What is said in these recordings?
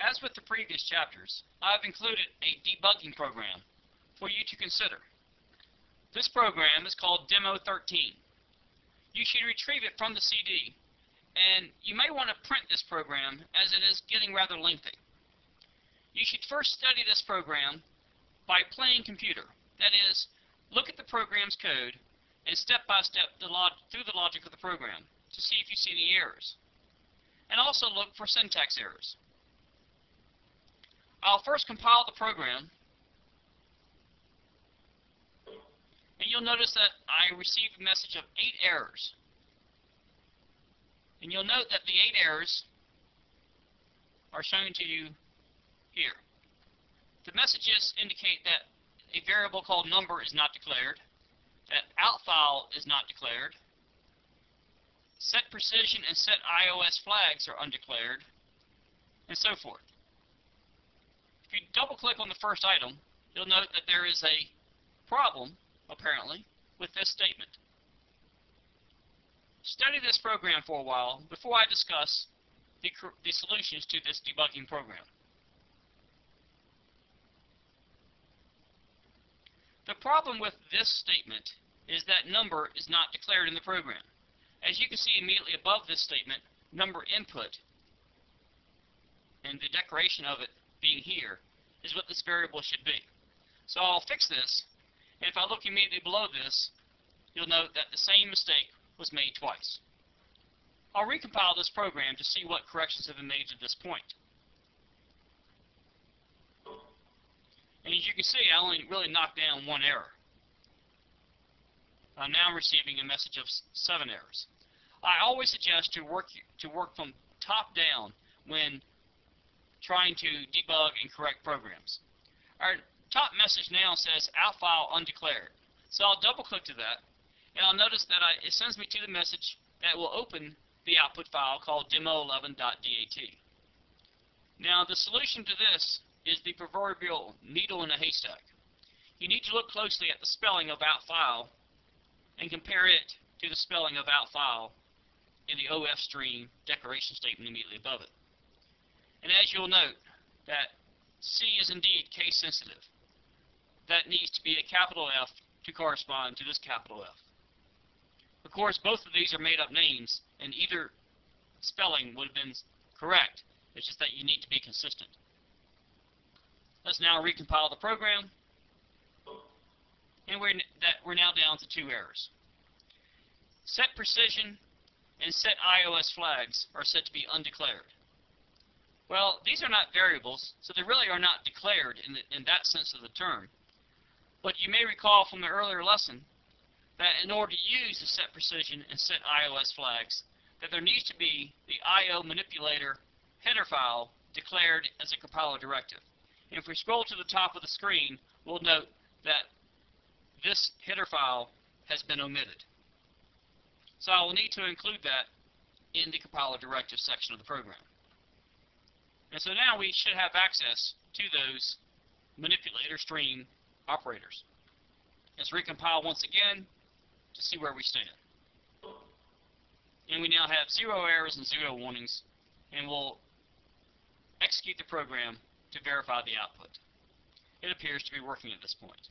As with the previous chapters, I have included a debugging program for you to consider. This program is called Demo 13. You should retrieve it from the CD, and you may want to print this program as it is getting rather lengthy. You should first study this program by playing computer. That is, look at the program's code and step by step through the logic of the program to see if you see any errors. And also look for syntax errors. I'll first compile the program, and you'll notice that I received a message of 8 errors. And you'll note that the 8 errors are shown to you here. The messages indicate that a variable called number is not declared, that outFile is not declared, set precision and set iOS flags are undeclared, and so forth. If you double click on the first item, you'll note that there is a problem, apparently, with this statement. Study this program for a while before I discuss the solutions to this debugging program. The problem with this statement is that number is not declared in the program. As you can see immediately above this statement, number input, and the declaration of it being here, is what this variable should be. So I'll fix this, and if I look immediately below this, you'll note that the same mistake was made twice. I'll recompile this program to see what corrections have been made to this point. And as you can see, I only really knocked down 1 error. I'm now receiving a message of 7 errors. I always suggest to work from top down when trying to debug and correct programs. Our top message now says outFile undeclared. So I'll double click to that, and I'll notice that it sends me to the message that will open the output file called demo11.dat. Now the solution to this is the proverbial needle in a haystack. You need to look closely at the spelling of outFile and compare it to the spelling of outFile in the OF stream declaration statement immediately above it. And as you'll note, that C is indeed case sensitive. That needs to be a capital F to correspond to this capital F. Of course, both of these are made up names, and either spelling would have been correct. It's just that you need to be consistent. Let's now recompile the program, and we're now down to 2 errors. Set precision and set iOS flags are set to be undeclared. Well, these are not variables, so they really are not declared in that sense of the term. But you may recall from the earlier lesson that in order to use the set precision and set iOS flags, that there needs to be the IO manipulator header file declared as a compiler directive. And if we scroll to the top of the screen, we'll note that this header file has been omitted. So I will need to include that in the compiler directive section of the program. And so now we should have access to those manipulator stream operators. Let's recompile once again to see where we stand. And we now have 0 errors and 0 warnings, and we'll execute the program to verify the output. It appears to be working at this point.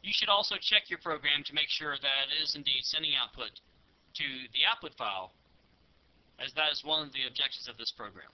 You should also check your program to make sure that it is indeed sending output to the output file, as that is one of the objectives of this program.